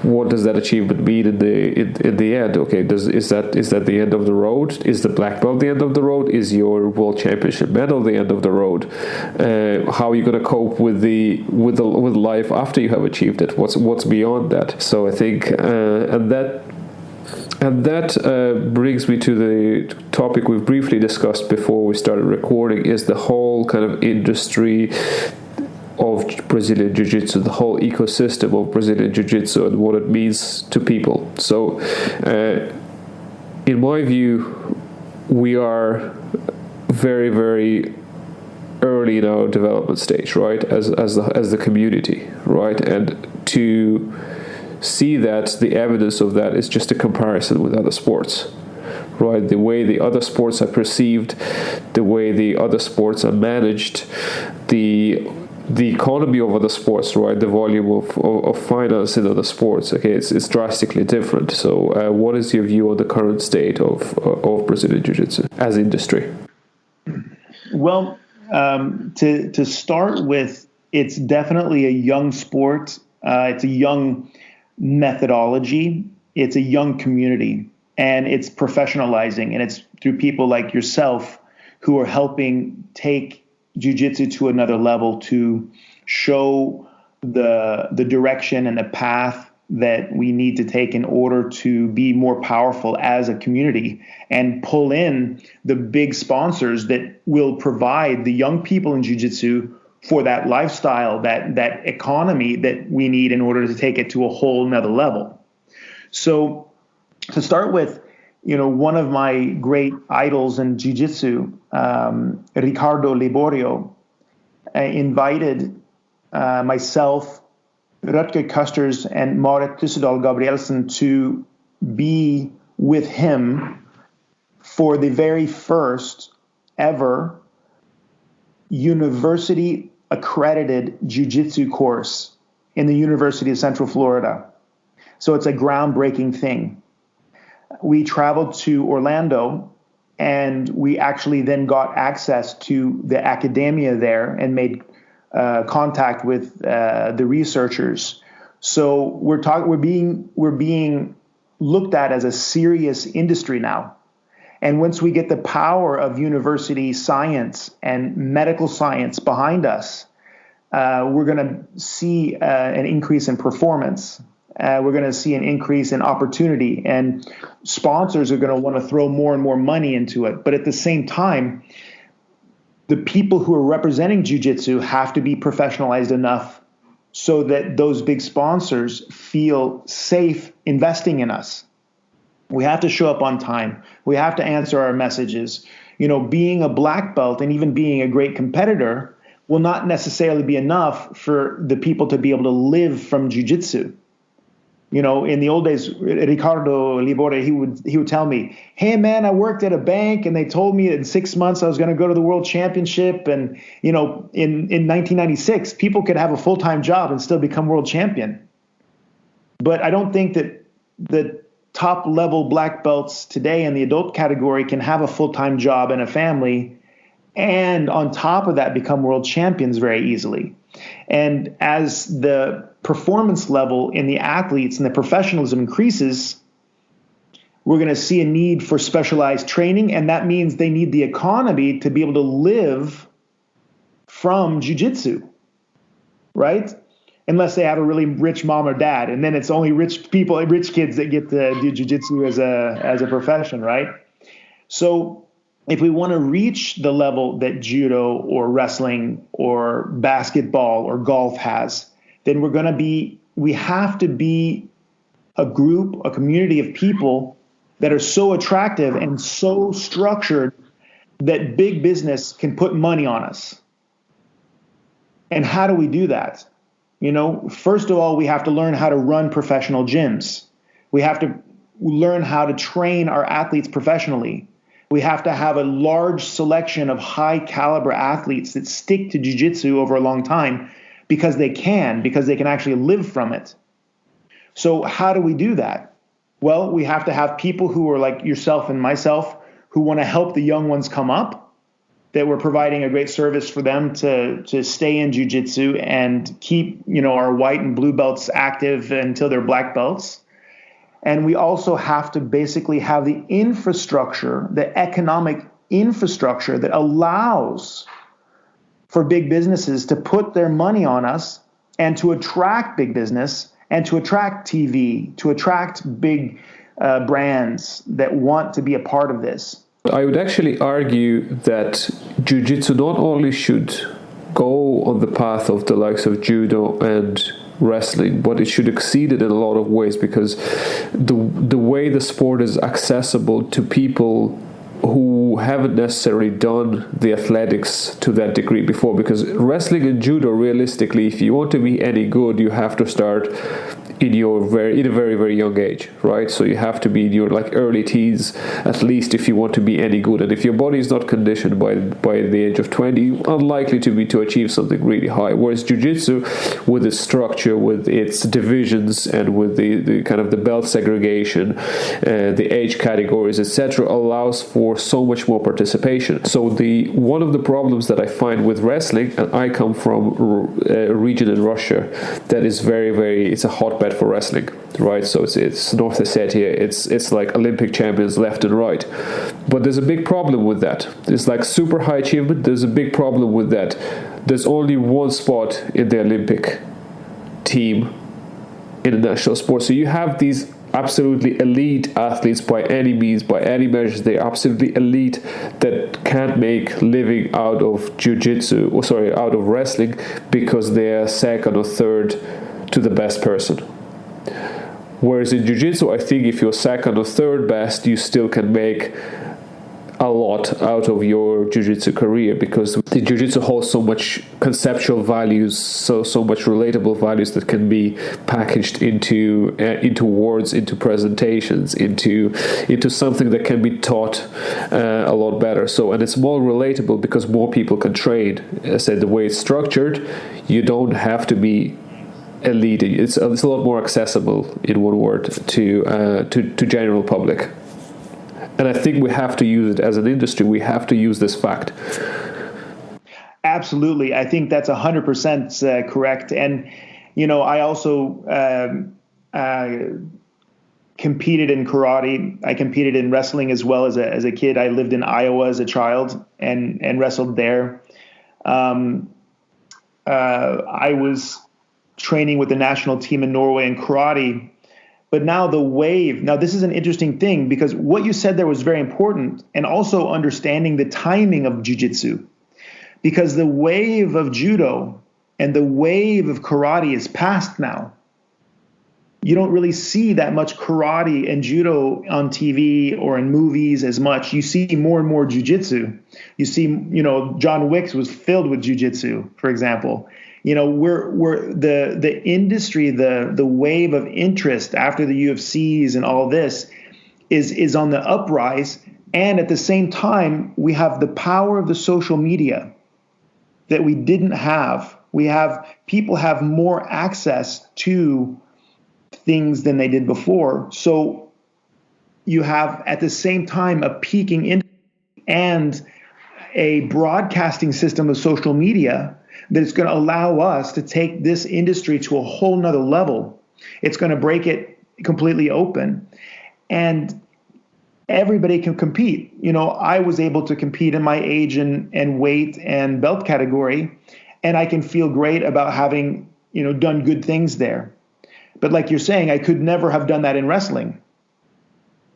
What does that achievement mean in the end? Okay, is that the end of the road? Is the black belt the end of the road? Is your world championship medal the end of the road? How are you going to cope with life after you have achieved it? What's beyond that? So I think and that brings me to the topic we've briefly discussed before we started recording, is the whole kind of industry of Brazilian Jiu-Jitsu, the whole ecosystem of Brazilian Jiu-Jitsu and what it means to people. So in my view, we are very, very early in our development stage, right, as the community, right? And to see that, the evidence of that is just a comparison with other sports, right? The way the other sports are perceived, the way the other sports are managed, the economy of other sports, right? The volume of finance in other sports, okay, it's drastically different. So what is your view on the current state of Brazilian Jiu-Jitsu as industry? Well, to start with, it's definitely a young sport. It's a young methodology. It's a young community, and it's professionalizing, and it's through people like yourself who are helping take Jiu-Jitsu to another level, to show the direction and the path that we need to take in order to be more powerful as a community, and pull in the big sponsors that will provide the young people in Jiu-Jitsu for that lifestyle, that economy that we need in order to take it to a whole nother level. So to start with, one of my great idols in Jiu-Jitsu, Ricardo Liborio, invited myself, Rutger Kusters, and Marit Tussedal Gabrielsen to be with him for the very first ever university accredited Jiu-Jitsu course in the University of Central Florida. So it's a groundbreaking thing. We traveled to Orlando, and we actually then got access to the academia there and made contact with the researchers. So we're being looked at as a serious industry now. And once we get the power of university science and medical science behind us, we're going to see an increase in performance. We're going to see an increase in opportunity, and sponsors are going to want to throw more and more money into it. But at the same time, the people who are representing Jiu-Jitsu have to be professionalized enough so that those big sponsors feel safe investing in us. We have to show up on time. We have to answer our messages. Being a black belt and even being a great competitor will not necessarily be enough for the people to be able to live from jiu-jitsu. In the old days, Ricardo Libore, he would tell me, hey man, I worked at a bank and they told me in 6 months I was going to go to the world championship. And, in 1996, people could have a full-time job and still become world champion. But I don't think that the top level black belts today in the adult category can have a full-time job and a family, and on top of that become world champions very easily. And as the performance level in the athletes and the professionalism increases, we're going to see a need for specialized training, and that means they need the economy to be able to live from jiu-jitsu, right? Unless they have a really rich mom or dad, and then it's only rich kids that get to do jiu-jitsu as a profession, right? So if we want to reach the level that judo or wrestling or basketball or golf has, then we have to be a group, a community of people that are so attractive and so structured that big business can put money on us. And how do we do that? First of all, we have to learn how to run professional gyms. We have to learn how to train our athletes professionally. We have to have a large selection of high caliber athletes that stick to jiu-jitsu over a long time because they can actually live from it. So how do we do that? Well, we have to have people who are like yourself and myself who want to help the young ones come up, that we're providing a great service for them to stay in jiu-jitsu and keep, our white and blue belts active until they're black belts. And we also have to basically have the infrastructure, the economic infrastructure that allows for big businesses to put their money on us and to attract big business and to attract TV, to attract big brands that want to be a part of this. I would actually argue that jiu-jitsu not only should go on the path of the likes of judo and wrestling, but it should exceed it in a lot of ways, because the way the sport is accessible to people who haven't necessarily done the athletics to that degree before, because wrestling and judo, realistically, if you want to be any good, you have to start in a very, very young age, right? So you have to be in your early teens at least if you want to be any good. And if your body is not conditioned by the age of 20, unlikely to achieve something really high. Whereas jiu-jitsu, with its structure, with its divisions, and with the kind of the belt segregation, the age categories, etc., allows for so much more participation. So one of the problems that I find with wrestling, and I come from a region in Russia that is it's a hotbed for wrestling, right? So it's North Ossetia, it's like Olympic champions left and right. But there's a big problem with that. It's like super high achievement. There's a big problem with that. There's only one spot in the Olympic team in a national sport. So you have these absolutely elite athletes by any means, by any measures. They're absolutely elite that can't make living out of out of wrestling because they're second or third to the best person. Whereas in jiu-jitsu, I think if you're second or third best, you still can make a lot out of your jiu-jitsu career, because the jiu-jitsu holds so much conceptual values, so much relatable values that can be packaged into words, into presentations, into something that can be taught a lot better. And it's more relatable because more people can train. As I said, the way it's structured, you don't have to be elite. It's a lot more accessible, in one word, to general public. And I think we have to use it as an industry. We have to use this fact. Absolutely. I think that's 100% correct. And, I also competed in karate. I competed in wrestling as well as a kid. I lived in Iowa as a child and wrestled there. I was training with the national team in Norway in karate. But now this is an interesting thing, because what you said there was very important, and also understanding the timing of jiu-jitsu, because the wave of judo and the wave of karate is past now. you don't really see that much karate and judo on TV or in movies as much. You see more and more jiu-jitsu. You see, John Wick was filled with jiu-jitsu, for example. We're the industry, the wave of interest after the UFCs and all this is on the uprise. And at the same time, we have the power of the social media that we didn't have. People have more access to things than they did before. So you have at the same time a peaking industry and a broadcasting system of social media that is going to allow us to take this industry to a whole nother level. It's going to break it completely open, and everybody can compete. I was able to compete in my age and weight and belt category, and I can feel great about having, done good things there. But like you're saying, I could never have done that in wrestling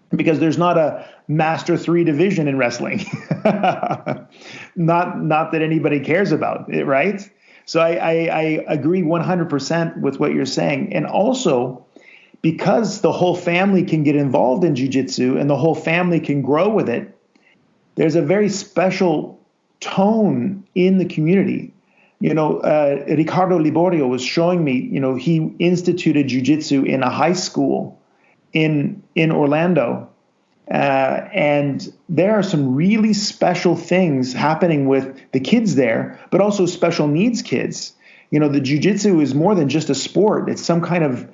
because there's not a Master 3 division in wrestling. Not that anybody cares about it, right? So I agree 100% with what you're saying. And also, because the whole family can get involved in jiu-jitsu and the whole family can grow with it, there's a very special tone in the community. Ricardo Liborio was showing me, he instituted jiu-jitsu in a high school in Orlando. And there are some really special things happening with the kids there, but also special needs kids. The jiu-jitsu is more than just a sport. It's some kind of,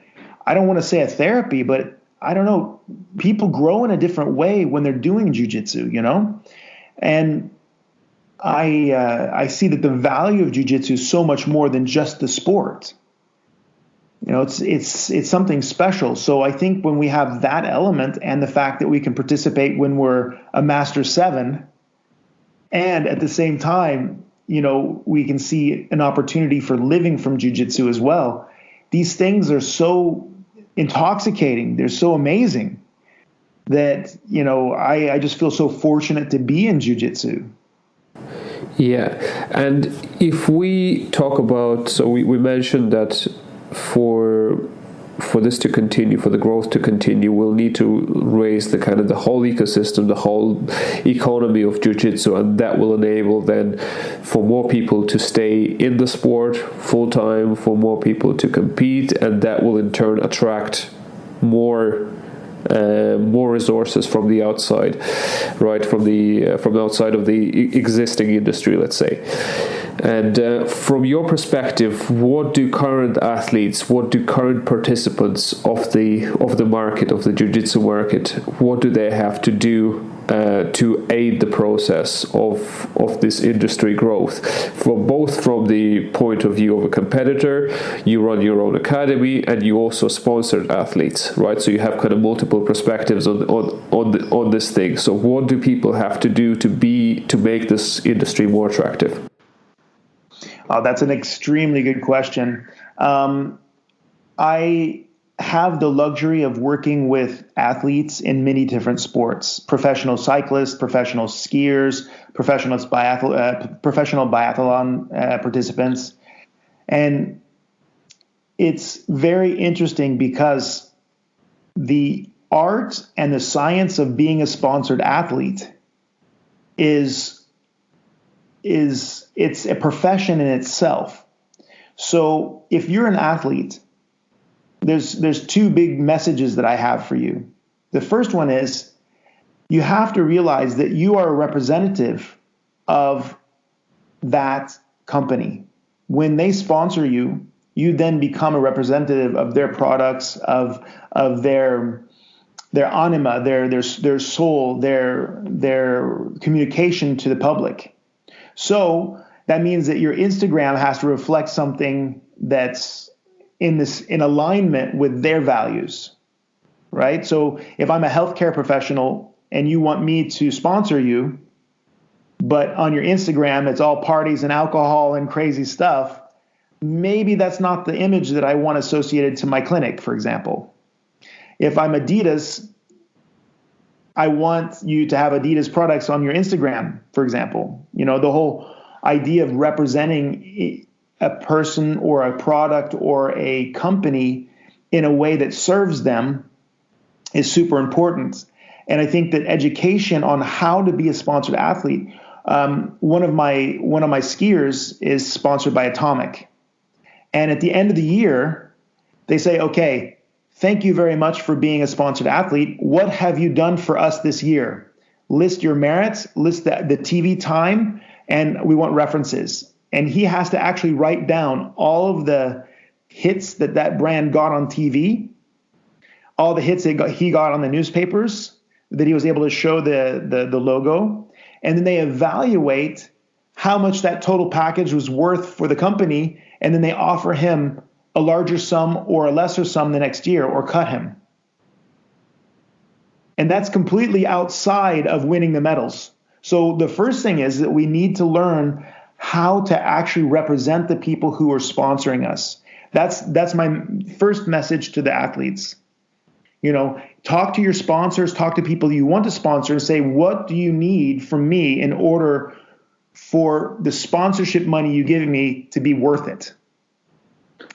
I don't want to say a therapy, but I don't know, people grow in a different way when they're doing jiu-jitsu, And I see that the value of jiu-jitsu is so much more than just the sport. It's something special. So I think when we have that element and the fact that we can participate when we're a Master 7, and at the same time, we can see an opportunity for living from jiu-jitsu as well. These things are so intoxicating. They're so amazing that, I just feel so fortunate to be in jiu-jitsu. Yeah, and if we talk about, so we mentioned that for this to continue, for the growth to continue, we'll need to raise the whole ecosystem, the whole economy of jiu-jitsu, and that will enable then for more people to stay in the sport full time, for more people to compete, and that will in turn attract more resources from the outside, right? From the outside of the existing industry, let's say. And from your perspective, what do current athletes, what do current participants of the market, of the jiu-jitsu market, what do they have to do to aid the process of this industry growth? From the point of view of a competitor, you run your own academy and you also sponsored athletes, right? So you have multiple perspectives on this thing. So what do people have to do to make this industry more attractive? Oh, that's an extremely good question. I have the luxury of working with athletes in many different sports: professional cyclists, professional skiers, professional biathlon participants. And it's very interesting because the art and the science of being a sponsored athlete it's a profession in itself. So if you're an athlete, there's two big messages that I have for you. The first one is you have to realize that you are a representative of that company. When they sponsor you, you then become a representative of their products, of their anima, their soul, their communication to the public. So that means that your Instagram has to reflect something that's in alignment with their values, right? So if I'm a healthcare professional and you want me to sponsor you, but on your Instagram it's all parties and alcohol and crazy stuff, maybe that's not the image that I want associated to my clinic, for example. If I'm Adidas, I want you to have Adidas products on your Instagram, for example. The whole idea of representing a person or a product or a company in a way that serves them is super important. And I think that education on how to be a sponsored athlete, one of my skiers is sponsored by Atomic. And at the end of the year, they say, okay, thank you very much for being a sponsored athlete. What have you done for us this year? List your merits, list the TV time, and we want references. And he has to actually write down all of the hits that brand got on TV, all the hits he got on the newspapers, that he was able to show the logo. And then they evaluate how much that total package was worth for the company. And then they offer him a larger sum or a lesser sum the next year, or cut him. And that's completely outside of winning the medals. So the first thing is that we need to learn how to actually represent the people who are sponsoring us. That's my first message to the athletes. Talk to your sponsors, talk to people you want to sponsor, and say, what do you need from me in order for the sponsorship money you give me to be worth it?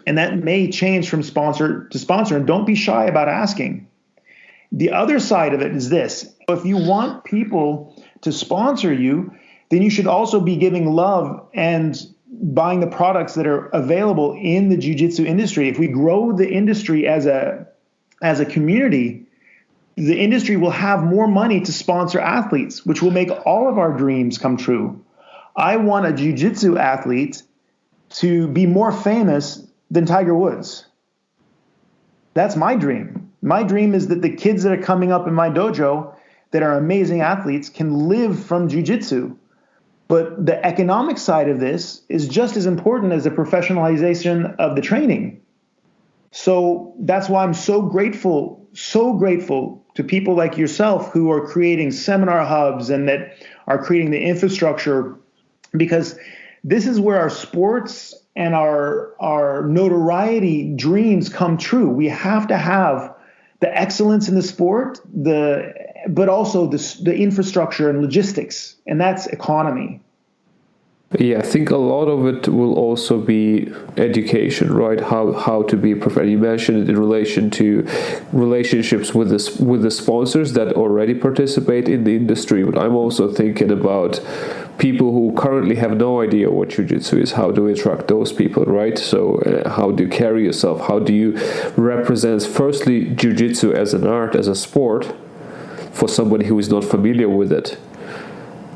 And that may change from sponsor to sponsor, and don't be shy about asking. The other side of it is this. If you want people to sponsor you, then you should also be giving love and buying the products that are available in the jiu-jitsu industry. If we grow the industry as a community, the industry will have more money to sponsor athletes, which will make all of our dreams come true. I want a jiu-jitsu athlete to be more famous than Tiger Woods. That's my dream. My dream is that the kids that are coming up in my dojo that are amazing athletes can live from jiu-jitsu. But the economic side of this is just as important as the professionalization of the training. So that's why I'm so grateful to people like yourself who are creating seminar hubs and that are creating the infrastructure, because this is where our sports and our notoriety dreams come true. We have to have the excellence in the sport, but also the infrastructure and logistics, and that's economy. Yeah, I think a lot of it will also be education, right? How to be professional. You mentioned it in relation to relationships with the sponsors that already participate in the industry, but I'm also thinking about people who currently have no idea what jiu-jitsu is. How do you attract those people, right? So how do you carry yourself? How do you represent, firstly, jiu-jitsu as an art, as a sport, for somebody who is not familiar with it?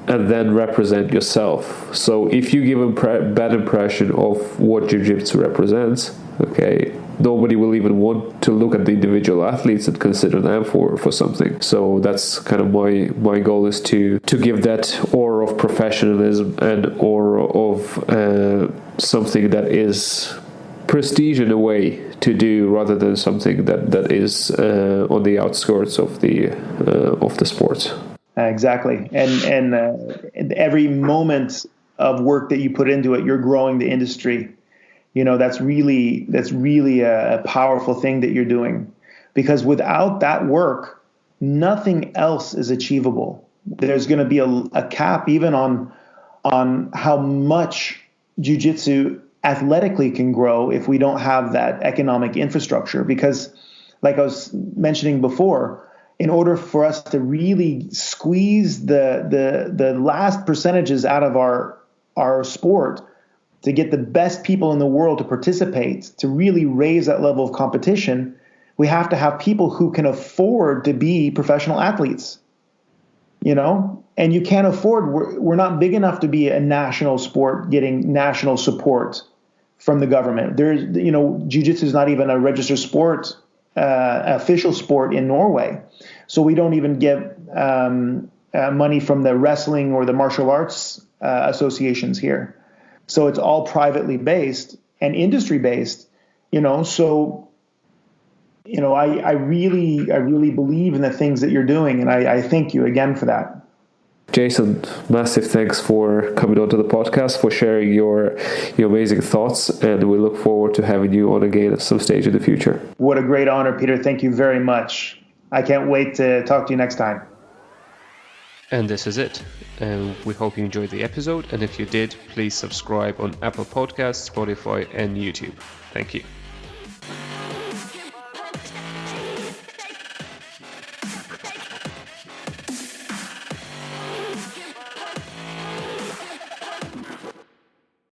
And then represent yourself. So if you give a bad impression of what jiu-jitsu represents, okay, nobody will even want to look at the individual athletes and consider them for something. So that's kind of my goal, is to give that aura of professionalism and aura of something that is prestige in a way to do, rather than something that is on the outskirts of the sports. Exactly. And every moment of work that you put into it, you're growing the industry. That's really a powerful thing that you're doing, because without that work, nothing else is achievable. There's going to be a cap even on how much jiu-jitsu athletically can grow if we don't have that economic infrastructure. Because like I was mentioning before, in order for us to really squeeze the last percentages out of our sport, to get the best people in the world to participate, to really raise that level of competition, we have to have people who can afford to be professional athletes. And you can't afford, we're not big enough to be a national sport getting national support from the government. Jiu-jitsu is not even a registered sport, official sport in Norway. So we don't even get money from the wrestling or the martial arts associations here. So it's all privately based and industry based, so, I really believe in the things that you're doing. And I thank you again for that. Jason, massive thanks for coming onto the podcast, for sharing your amazing thoughts, and we look forward to having you on again at some stage in the future. What a great honor, Peter. Thank you very much. I can't wait to talk to you next time. And this is it. We hope you enjoyed the episode, and if you did, please subscribe on Apple Podcasts, Spotify, and YouTube. Thank you.